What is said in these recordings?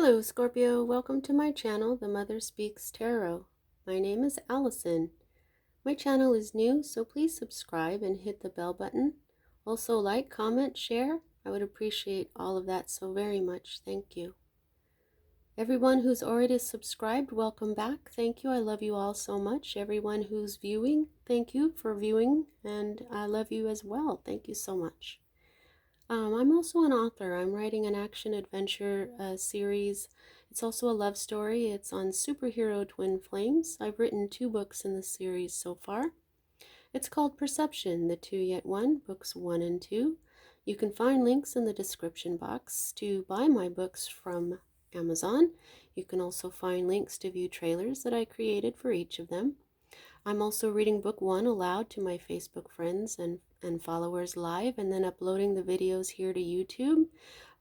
Hello, Scorpio. Welcome to my channel, The Mother Speaks Tarot. My name is Allison. My channel is new, so please subscribe and hit the bell button. Also, like, comment, share. I would appreciate all of that so very much. Thank you. Everyone who's already subscribed, welcome back. Thank you. I love you all so much. Everyone who's viewing, thank you for viewing, and I love you as well. Thank you so much. I'm also an author. I'm writing an action adventure series. It's also a love story. It's on superhero twin flames. I've written 2 books in the series so far. It's called Perception, the 2 Yet 1, books 1 and 2. You can find links in the description box to buy my books from Amazon. You can also find links to view trailers that I created for each of them. I'm also reading book 1 aloud to my Facebook friends and followers live, and then uploading the videos here to YouTube.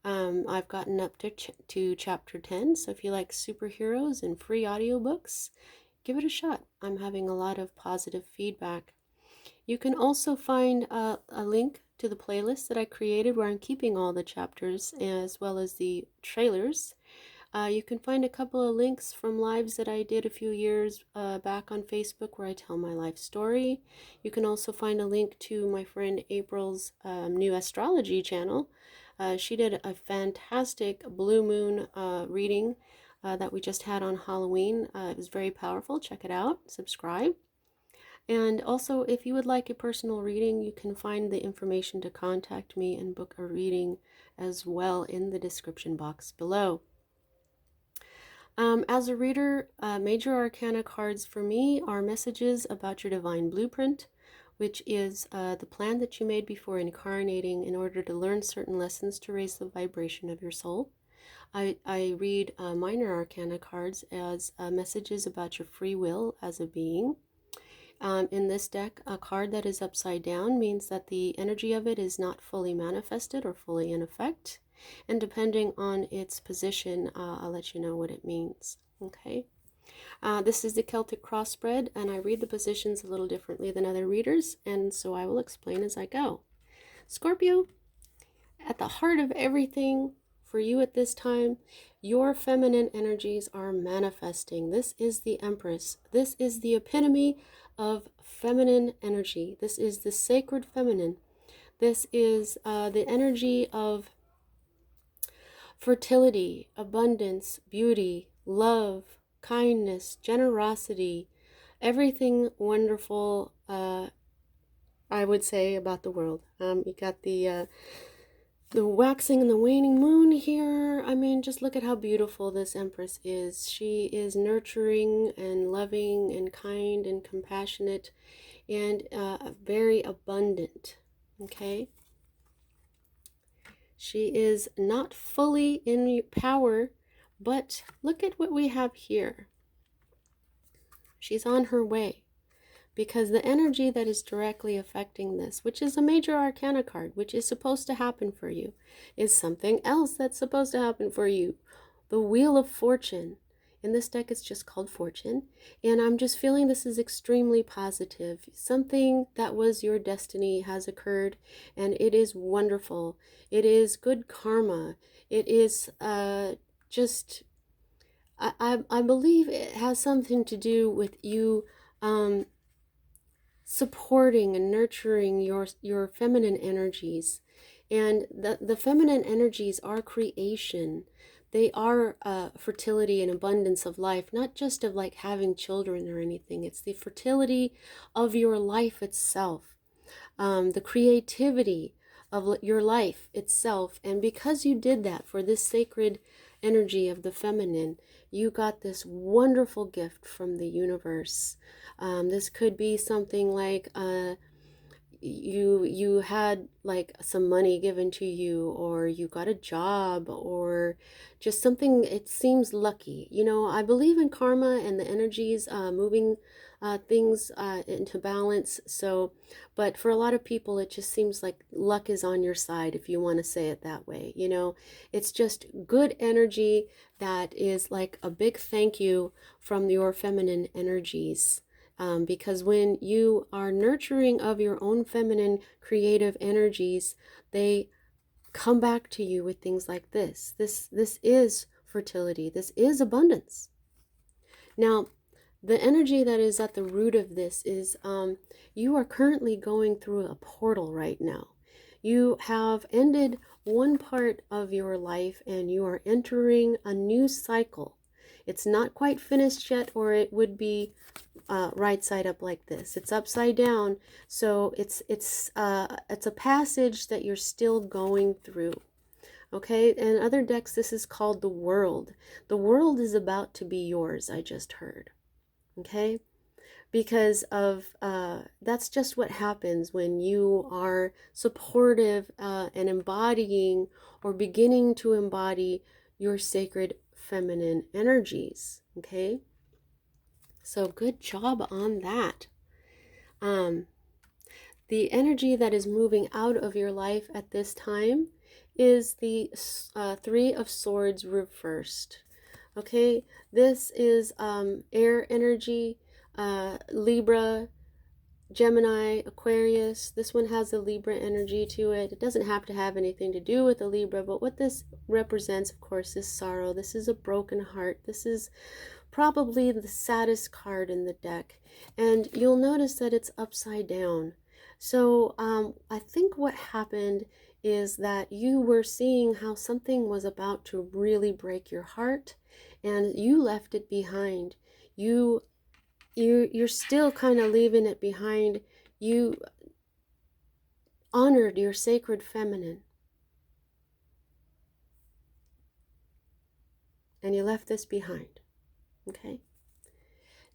I've gotten up to chapter 10, so if you like superheroes and free audiobooks, give it a shot. I'm having a lot of positive feedback. You can also find a link to the playlist that I created where I'm keeping all the chapters as well as the trailers. You can find a couple of links from lives that I did a few years back on Facebook where I tell my life story. You can also find a link to my friend April's new astrology channel. She did a fantastic blue moon reading that we just had on Halloween. It was very powerful. Check it out. Subscribe. And also, if you would like a personal reading, you can find the information to contact me and book a reading as well in the description box below. As a reader, major arcana cards for me are messages about your divine blueprint, which is the plan that you made before incarnating in order to learn certain lessons to raise the vibration of your soul. I read minor arcana cards as messages about your free will as a being. In this deck, a card that is upside down means that the energy of it is not fully manifested or fully in effect. And depending on its position, I'll let you know what it means. Okay. This is the Celtic crossbred, and I read the positions a little differently than other readers, and so I will explain as I go. Scorpio, at the heart of everything for you at this time, your feminine energies are manifesting. This is the Empress. This is the epitome of feminine energy. This is the sacred feminine. This is the energy of fertility, abundance, beauty, love, kindness, generosity, everything wonderful, I would say, about the world. You got the waxing and the waning moon here. I mean, just look at how beautiful this Empress is. She is nurturing and loving and kind and compassionate and very abundant, okay? She is not fully in power, but look at what we have here. She's on her way, because the energy that is directly affecting this, which is a major arcana card, which is supposed to happen for you, is something else that's supposed to happen for you. The Wheel of Fortune. In this deck, it's just called Fortune. And I'm just feeling this is extremely positive. Something that was your destiny has occurred, and it is wonderful. It is good karma. It is just, I believe it has something to do with you supporting and nurturing your feminine energies. And the feminine energies are creation. They are fertility and abundance of life, not just of like having children or anything. It's the fertility of your life itself, the creativity of your life itself. And because you did that for this sacred energy of the feminine, you got this wonderful gift from the universe. This could be something like you had like some money given to you, or you got a job, or just something. It seems lucky. You know, I believe in karma and the energies moving things into balance. So, but for a lot of people, it just seems like luck is on your side, if you want to say it that way. You know, it's just good energy that is like a big thank you from your feminine energies. Because when you are nurturing of your own feminine creative energies, they come back to you with things like this. This is fertility. This is abundance. Now, the energy that is at the root of this is you are currently going through a portal right now. You have ended one part of your life and you are entering a new cycle. It's not quite finished yet, or it would be right side up like this. It's upside down, so it's a passage that you're still going through. Okay, in other decks, this is called the world. The world is about to be yours, I just heard. Okay, because of that's just what happens when you are supportive and embodying or beginning to embody your sacred feminine energies. Okay, so good job on that. The energy that is moving out of your life at this time is the Three of Swords reversed. Okay, this is air energy, Libra, Gemini, Aquarius. This one has a Libra energy to it. It doesn't have to have anything to do with a Libra, but what this represents, of course, is sorrow. This is a broken heart. This is probably the saddest card in the deck. And you'll notice that it's upside down. So I think what happened is that you were seeing how something was about to really break your heart, and you left it behind. You're still kind of leaving it behind. You honored your sacred feminine, and you left this behind. Okay.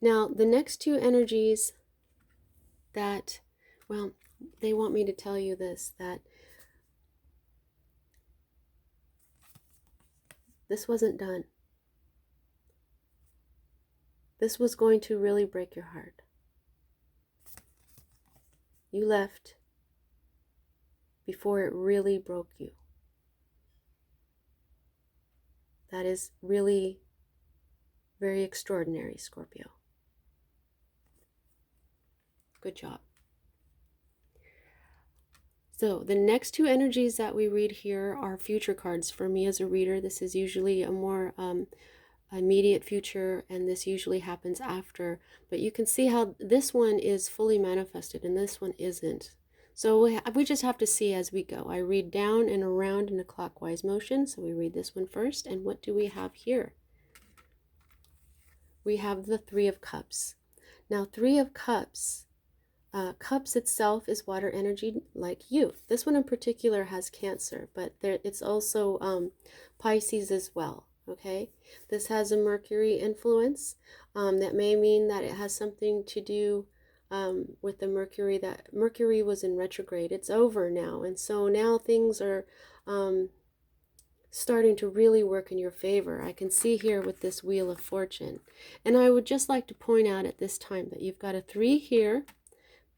Now the next two energies that, well, they want me to tell you this, that this wasn't done. This was going to really break your heart. You left before it really broke you. That is really very extraordinary, Scorpio. Good job. So the next two energies that we read here are future cards. For me as a reader, this is usually a more immediate future, and this usually happens after. But you can see how this one is fully manifested and this one isn't. So we just have to see as we go. I read down and around in a clockwise motion. So we read this one first. And what do we have here? We have the Three of Cups. Now, Three of Cups, Cups itself is water energy like youth. This one in particular has Cancer, but it's also Pisces as well. Okay, this has a Mercury influence. That may mean that it has something to do with the Mercury, that Mercury was in retrograde. It's over now, and so now things are starting to really work in your favor. I can see here with this Wheel of Fortune. And I would just like to point out at this time that you've got a 3 here,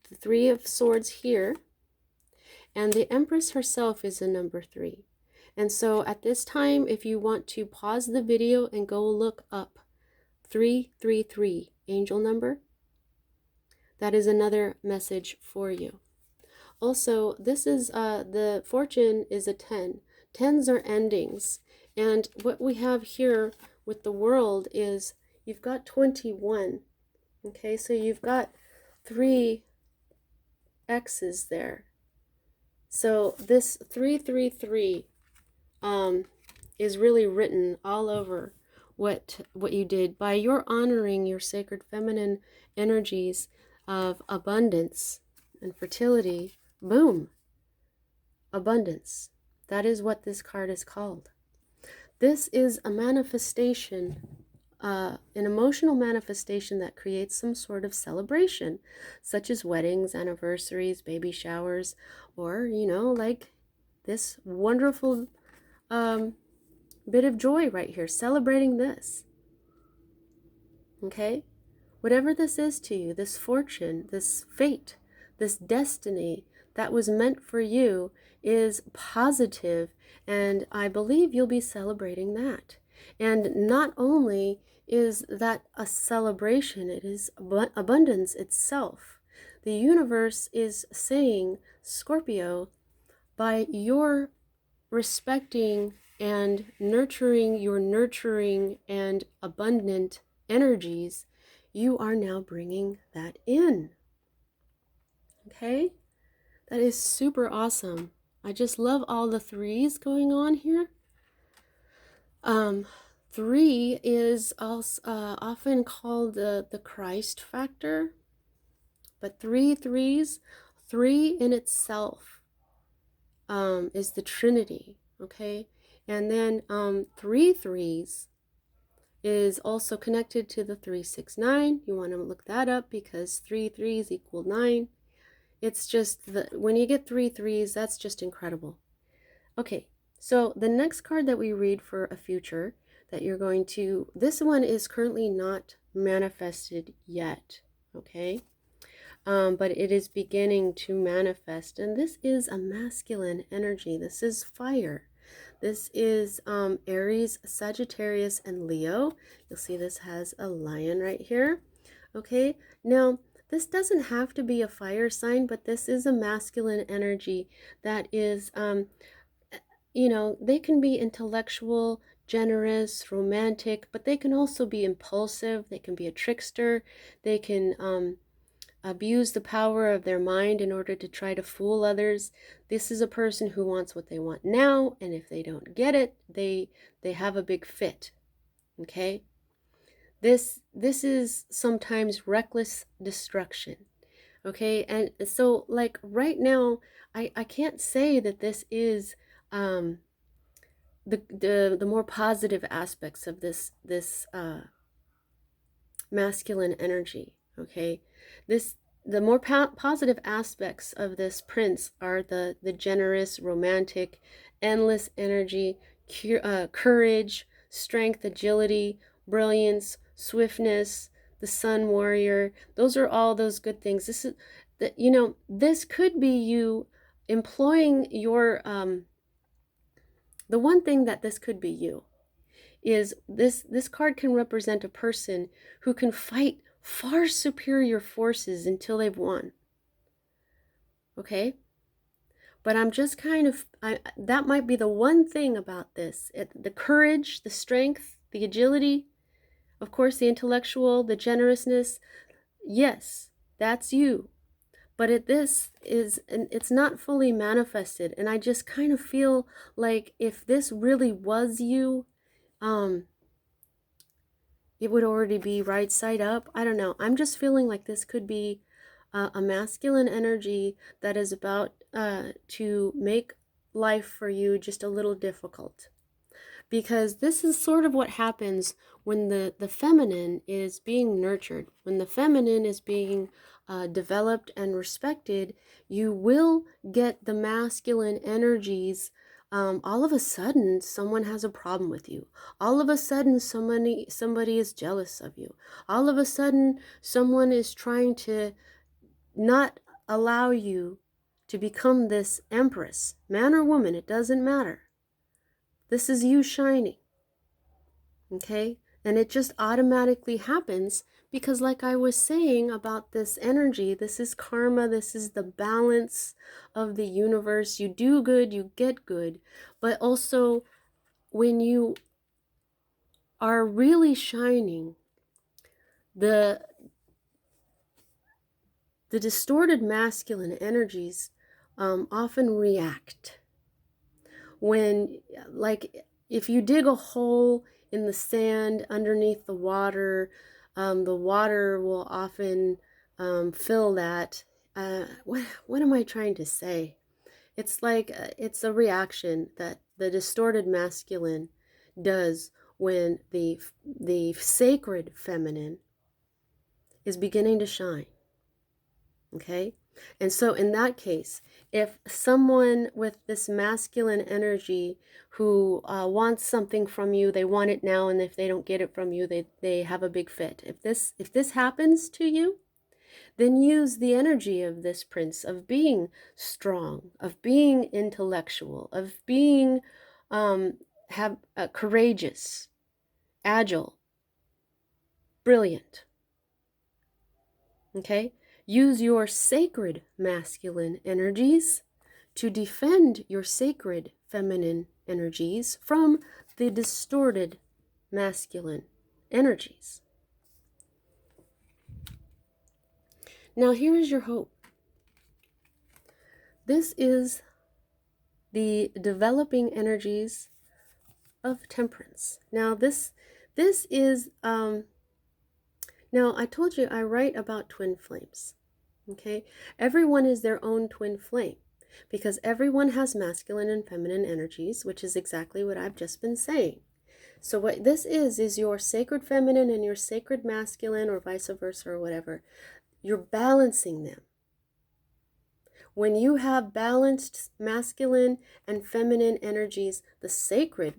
the Three of Swords here, and the Empress herself is a number 3. And so at this time, if you want to pause the video and go look up 333, angel number, that is another message for you. Also, this is the fortune is a 10. 10s are endings. And what we have here with the world is you've got 21. Okay, so you've got 3 X's there. So this 333 is really written all over what you did by your honoring your sacred feminine energies of abundance and fertility. Boom, abundance. That is what this card is called. This is a manifestation, an emotional manifestation that creates some sort of celebration, such as weddings, anniversaries, baby showers, or, you know, like this wonderful bit of joy right here, celebrating this. Okay? Whatever this is to you, this fortune, this fate, this destiny that was meant for you is positive, and I believe you'll be celebrating that. And not only is that a celebration, it is abundance itself. The universe is saying, Scorpio, by your respecting and nurturing your nurturing and abundant energies, you are now bringing that in. Okay? That is super awesome. I just love all the threes going on here. Um, Three is also often called the Christ factor, but three threes, three in itself is the Trinity, okay? And then three threes is also connected to the 369. You want to look that up because three threes equal 9. It's just when you get three threes, that's just incredible. Okay, so the next card that we read for a future that you're going to, this one is currently not manifested yet, okay? But it is beginning to manifest, and this is a masculine energy. This is fire. This is Aries, Sagittarius, and Leo. You'll see this has a lion right here. Okay, now this doesn't have to be a fire sign, but this is a masculine energy that is, you know, they can be intellectual, generous, romantic, but they can also be impulsive. They can be a trickster. They can abuse the power of their mind in order to try to fool others. This is a person who wants what they want now, and if they don't get it, they have a big fit. Okay? This is sometimes reckless destruction. Okay? And so like right now, I can't say that this is the more positive aspects of this masculine energy. Okay, the more positive aspects of this prince are the generous, romantic, endless energy, courage, strength, agility, brilliance, swiftness, the sun warrior. Those are all those good things. This is that, you know, this could be you employing your the one thing that this could be you is this card can represent a person who can fight far superior forces until they've won. Okay? But I'm just kind of, that might be the one thing about this. The courage, the strength, the agility, of course, the intellectual, the generousness. Yes, that's you. But it's not fully manifested. And I just kind of feel like if this really was you, it would already be right side up. I don't know. I'm just feeling like this could be a masculine energy that is about to make life for you just a little difficult. Because this is sort of what happens when the feminine is being nurtured. When the feminine is being developed and respected, you will get the masculine energies. All of a sudden, someone has a problem with you. All of a sudden, somebody is jealous of you. All of a sudden, someone is trying to not allow you to become this empress. Man or woman, it doesn't matter. This is you shining. Okay? And it just automatically happens because, like I was saying about this energy, this is karma, this is the balance of the universe. You do good, you get good. But also, when you are really shining, the distorted masculine energies often react. When, like, if you dig a hole in the sand underneath the water will often fill that. What am I trying to say? It's like it's a reaction that the distorted masculine does when the sacred feminine is beginning to shine. Okay? And so in that case, if someone with this masculine energy who wants something from you, they want it now, and if they don't get it from you, they have a big fit. If this happens to you, then use the energy of this prince of being strong, of being intellectual, of being courageous, agile, brilliant. Okay? Use your sacred masculine energies to defend your sacred feminine energies from the distorted masculine energies. Now here's your hope. This is the developing energies of temperance. Now this is now I told you I write about twin flames. Okay? Everyone is their own twin flame because everyone has masculine and feminine energies, which is exactly what I've just been saying. So what this is your sacred feminine and your sacred masculine, or vice versa, or whatever. You're balancing them. When you have balanced masculine and feminine energies, the sacred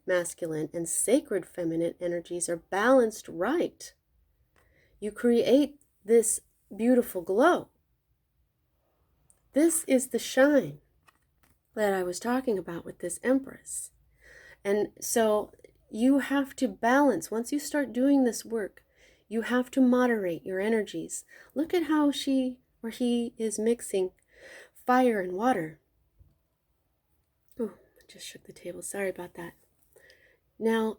masculine and sacred feminine energies are balanced right. You create this beautiful glow. This is the shine that I was talking about with this Empress. And so you have to balance. Once you start doing this work, you have to moderate your energies. Look at how she or he is mixing fire and water. Oh, I just shook the table. Sorry about that. Now,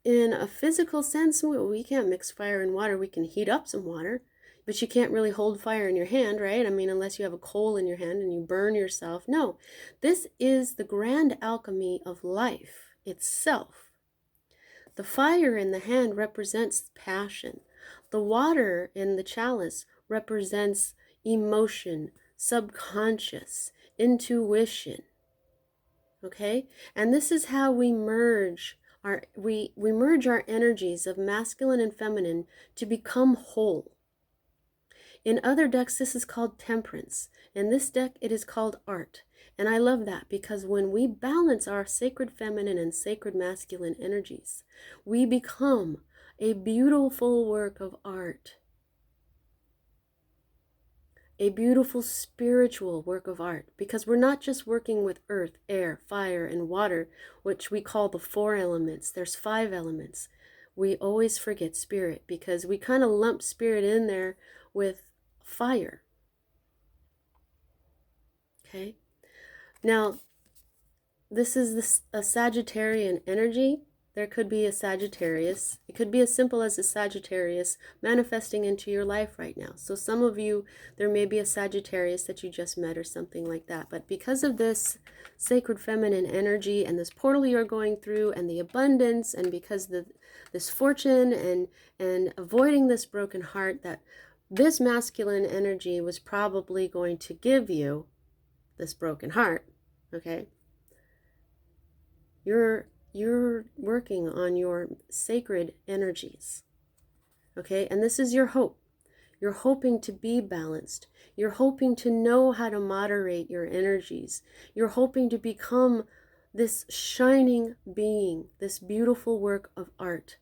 in a physical sense, we can't mix fire and water. We can heat up some water, but you can't really hold fire in your hand, right? I mean, unless you have a coal in your hand and you burn yourself. No, this is the grand alchemy of life itself. The fire in the hand represents passion. The water in the chalice represents emotion, subconscious, intuition. Okay? And this is how we merge we merge our energies of masculine and feminine to become whole. In other decks, this is called temperance. In this deck, it is called art. And I love that because when we balance our sacred feminine and sacred masculine energies, we become a beautiful work of art. A beautiful spiritual work of art, because we're not just working with earth, air, fire, and water, which we call the 4 elements. There's 5 elements. We always forget spirit because we kind of lump spirit in there with fire. Okay? Now, this is a Sagittarian energy. There could be a Sagittarius. It could be as simple as a Sagittarius manifesting into your life right now. So some of you, there may be a Sagittarius that you just met or something like that. But because of this sacred feminine energy and this portal you're going through and the abundance, and because this fortune and avoiding this broken heart that this masculine energy was probably going to give you, this broken heart, okay? You're working on your sacred energies, okay? And this is your hope. You're hoping to be balanced. You're hoping to know how to moderate your energies. You're hoping to become this shining being, this beautiful work of art.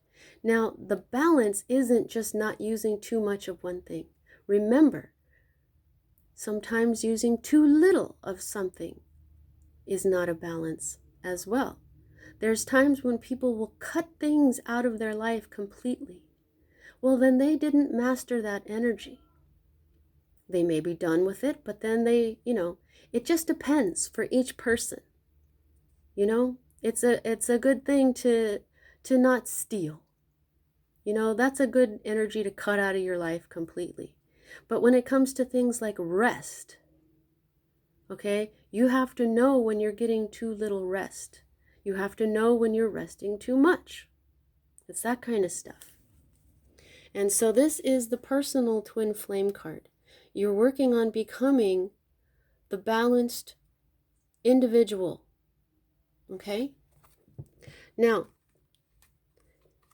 Now, the balance isn't just not using too much of one thing. Remember, sometimes using too little of something is not a balance as well. There's times when people will cut things out of their life completely. Well, then they didn't master that energy. They may be done with it, but then they, it just depends for each person. It's a good thing to not steal. That's a good energy to cut out of your life completely. But when it comes to things like rest, okay, you have to know when you're getting too little rest. You have to know when you're resting too much. It's that kind of stuff. And so this is the personal twin flame card. You're working on becoming the balanced individual. Okay? Now,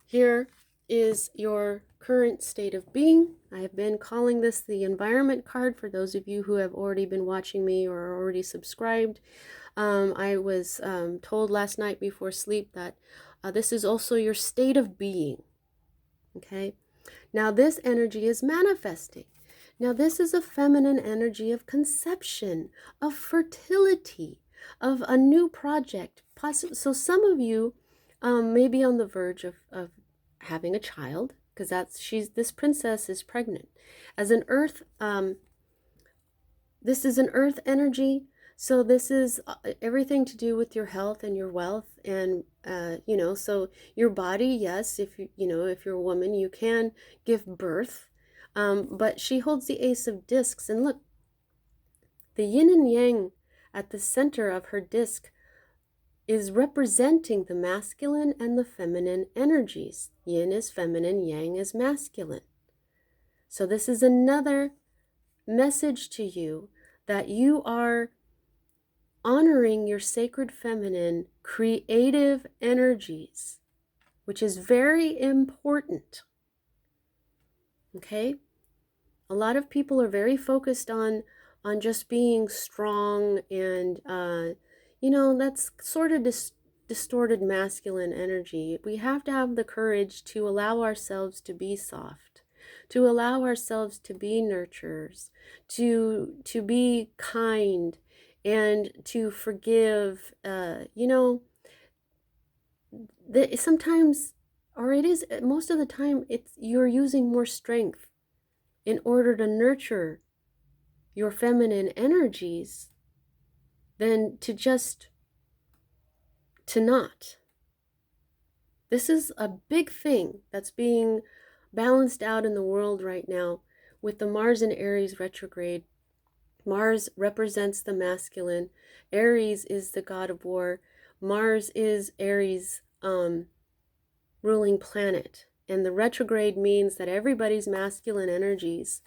here is your current state of being. I have been calling this the environment card for those of you who have already been watching me or are already subscribed. I was told last night before sleep that this is also your state of being. Okay? Now this energy is manifesting. Now this is a feminine energy of conception, of fertility, of a new project. So some of you may be on the verge of having a child, because this princess is pregnant. As an earth, this is an earth energy. So this is everything to do with your health and your wealth, and so your body, yes, if if you're a woman, you can give birth. But she holds the Ace of Discs, and look, the yin and yang at the center of her disc is representing the masculine and the feminine energies. Yin is feminine, yang is masculine. So this is another message to you that you are honoring your sacred feminine creative energies, which is very important. Okay? A lot of people are very focused on just being strong, and that's sort of distorted masculine energy. We have to have the courage to allow ourselves to be soft, to allow ourselves to be nurturers, to be kind, and to forgive. Sometimes, or it is most of the time, you're using more strength in order to nurture your feminine energies than to not. This is a big thing that's being balanced out in the world right now with the Mars in Aries retrograde. Mars represents the masculine. Aries is the god of war. Mars is Aries' ruling planet. And the retrograde means that everybody's masculine energies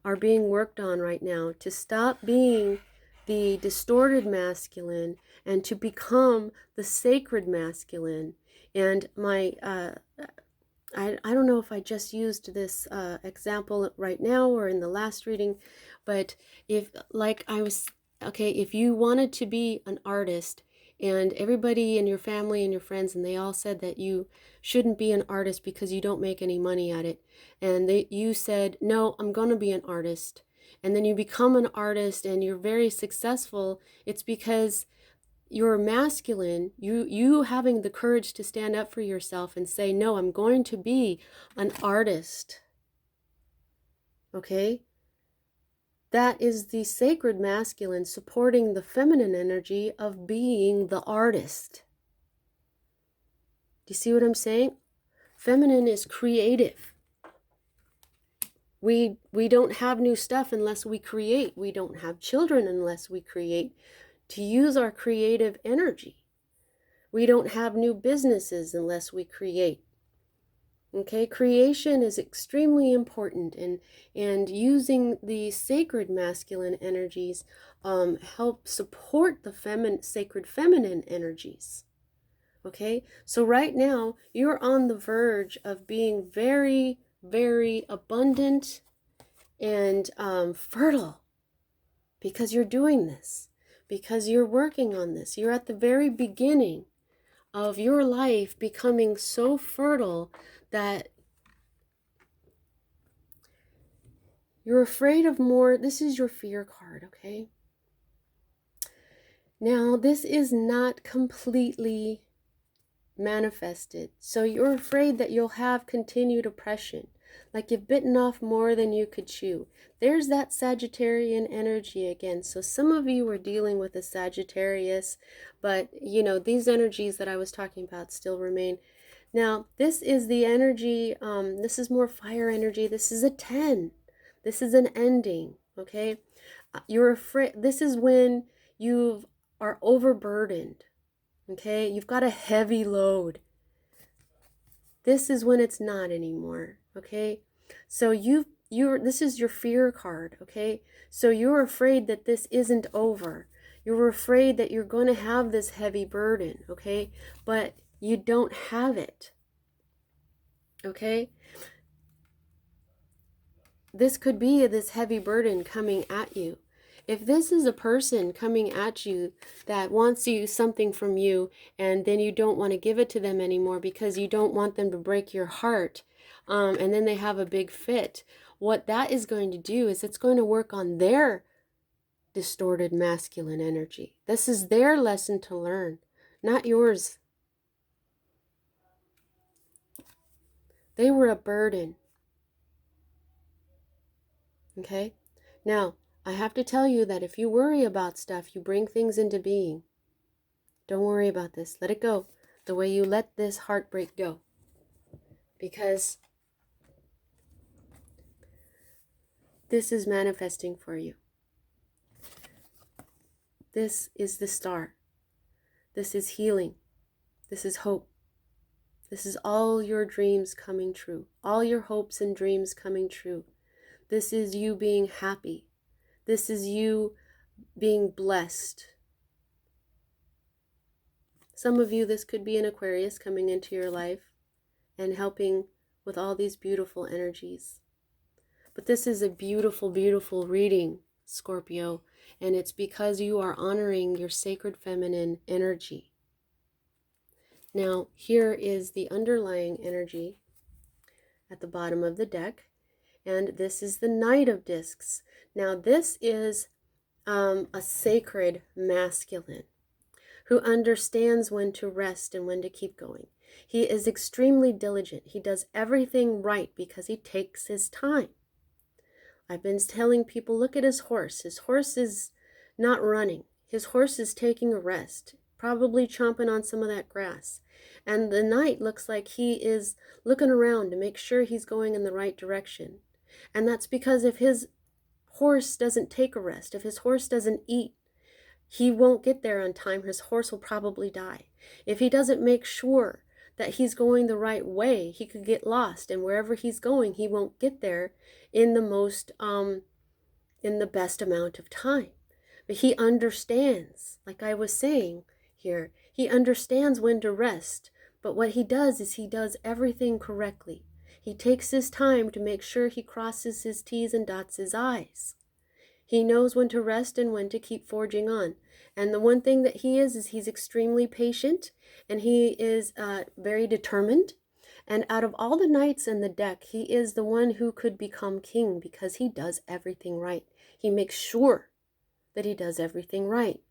are being worked on right now to stop being the distorted masculine and to become the sacred masculine. And I don't know if I just used this example right now or in the last reading, but if you wanted to be an artist, and everybody in your family and your friends, and they all said that you shouldn't be an artist because you don't make any money at it, and you said, no, I'm going to be an artist, and then you become an artist and you're very successful, it's because you're masculine, you having the courage to stand up for yourself and say, no, I'm going to be an artist. Okay? That is the sacred masculine supporting the feminine energy of being the artist. Do you see what I'm saying? Feminine is creative. We don't have new stuff unless we create. We don't have children unless we create to use our creative energy. We don't have new businesses unless we create. Okay, creation is extremely important, and using the sacred masculine energies help support the sacred feminine energies. Okay, so right now you're on the verge of being very, very abundant and fertile, because you're doing this, because you're working on this. You're at the very beginning of your life becoming so fertile that you're afraid of more. This is your fear card, okay? Now, this is not completely manifested. So you're afraid that you'll have continued oppression, like you've bitten off more than you could chew. There's that Sagittarian energy again. So some of you are dealing with a Sagittarius, but these energies that I was talking about still remain. Now, this is the energy, this is more fire energy. This is a 10. This is an ending, okay? You're afraid. This is when you are overburdened, okay? You've got a heavy load. This is when it's not anymore, okay? So this is your fear card, okay? So you're afraid that this isn't over. You're afraid that you're going to have this heavy burden, okay? But you don't have it, okay? This could be this heavy burden coming at you. If this is a person coming at you that wants something from you, and then you don't want to give it to them anymore because you don't want them to break your heart, and then they have a big fit, what that is going to do is it's going to work on their distorted masculine energy. This is their lesson to learn, not yours. They were a burden. Okay? Now, I have to tell you that if you worry about stuff, you bring things into being. Don't worry about this. Let it go the way you let this heartbreak go. Because this is manifesting for you. This is the star. This is healing. This is hope. This is all your dreams coming true. All your hopes and dreams coming true. This is you being happy. This is you being blessed. Some of you, this could be an Aquarius coming into your life and helping with all these beautiful energies. But this is a beautiful, beautiful reading, Scorpio, and it's because you are honoring your sacred feminine energy. Now, here is the underlying energy at the bottom of the deck, and this is the Knight of Discs. Now, this is a sacred masculine who understands when to rest and when to keep going. He is extremely diligent. He does everything right because he takes his time. I've been telling people, look at his horse. His horse is not running. His horse is taking a rest, probably chomping on some of that grass. And the knight looks like he is looking around to make sure he's going in the right direction. And that's because if his horse doesn't take a rest, if his horse doesn't eat, he won't get there on time. His horse will probably die. If he doesn't make sure that he's going the right way, he could get lost, and wherever he's going, he won't get there in the best amount of time. But he understands, like I was saying here, he understands when to rest. But what he does is he does everything correctly. He takes his time to make sure he crosses his T's and dots his I's. He knows when to rest and when to keep forging on. And the one thing that he is he's extremely patient, and he is very determined. And out of all the knights in the deck, he is the one who could become king because he does everything right. He makes sure that he does everything right.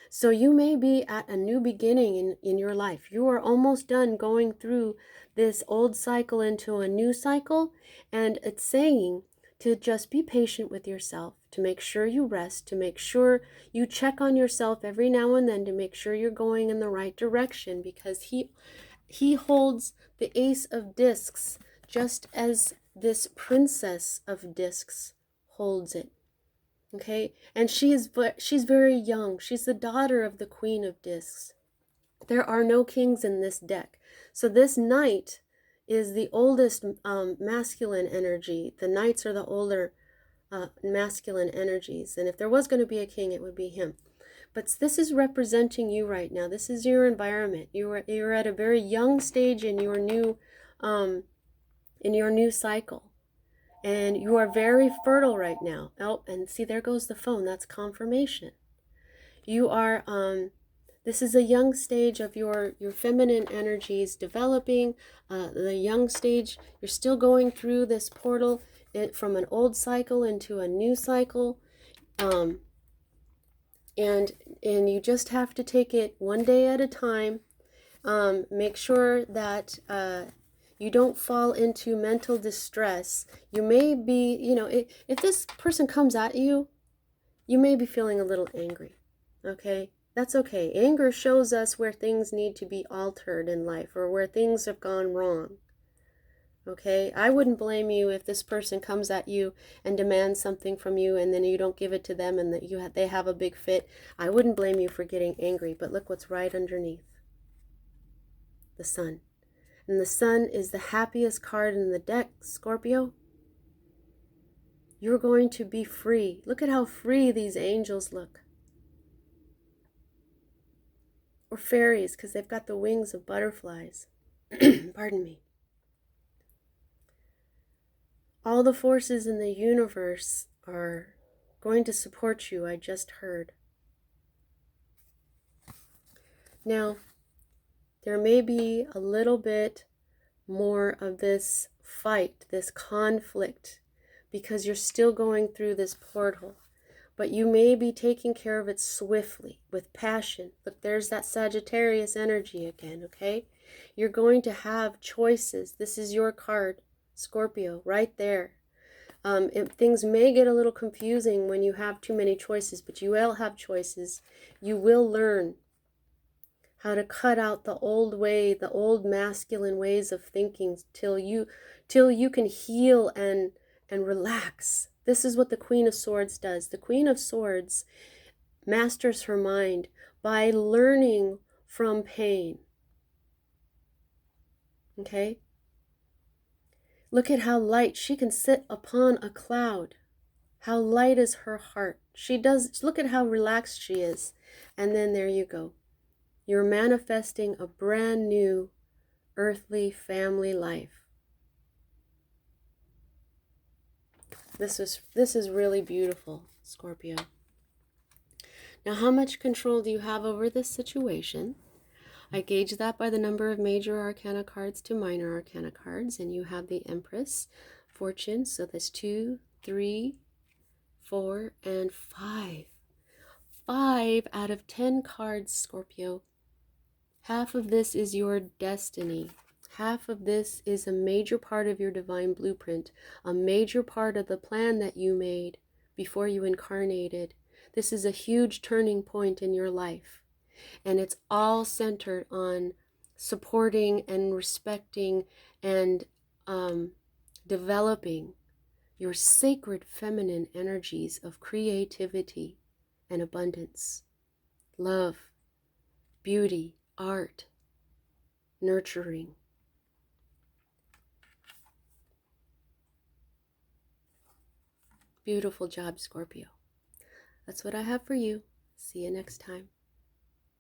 So you may be at a new beginning in your life. You are almost done going through this old cycle into a new cycle, and it's saying to just be patient with yourself, to make sure you rest, to make sure you check on yourself every now and then to make sure you're going in the right direction, because he holds the Ace of Discs just as this Princess of Discs holds it. Okay? And she's very young. She's the daughter of the Queen of Discs. There are no kings in this deck. So this knight is the oldest masculine energy. The knights are the older masculine energies. And if there was going to be a king, it would be him. But this is representing you right now. This is your environment. You're at a very young stage in your new cycle. And you are very fertile right now. Oh, and see, there goes the phone. That's confirmation. You are this is a young stage of your feminine energies developing. The young stage, you're still going through this portal from an old cycle into a new cycle. And you just have to take it one day at a time. Make sure that you don't fall into mental distress. You may be, if this person comes at you, you may be feeling a little angry. Okay? That's okay. Anger shows us where things need to be altered in life or where things have gone wrong. Okay? I wouldn't blame you if this person comes at you and demands something from you and then you don't give it to them and that they have a big fit. I wouldn't blame you for getting angry, but look what's right underneath. The Sun. And the Sun is the happiest card in the deck, Scorpio. You're going to be free. Look at how free these angels look. Or fairies, because they've got the wings of butterflies. Pardon me. All the forces in the universe are going to support you, I just heard. Now, there may be a little bit more of this fight, this conflict, because you're still going through this portal. But you may be taking care of it swiftly, with passion. Look, there's that Sagittarius energy again, okay? You're going to have choices. This is your card, Scorpio, right there. Things may get a little confusing when you have too many choices, but you will have choices. You will learn how to cut out the old way, the old masculine ways of thinking till you can heal and relax. This is what the Queen of Swords does. The Queen of Swords masters her mind by learning from pain. Okay? Look at how light she can sit upon a cloud. How light is her heart. Look at how relaxed she is. And then there you go. You're manifesting a brand new earthly family life. This is really beautiful, Scorpio. Now, how much control do you have over this situation? I gauge that by the number of major arcana cards to minor arcana cards, and you have the Empress, Fortune, so that's 2, 3, 4, and 5. 5 out of 10 cards, Scorpio. Half of this is your destiny. Half of this is a major part of your divine blueprint, a major part of the plan that you made before you incarnated. This is a huge turning point in your life, and it's all centered on supporting and respecting and developing your sacred feminine energies of creativity and abundance, love, beauty, art, nurturing. Beautiful job, Scorpio. That's what I have for you. See you next time.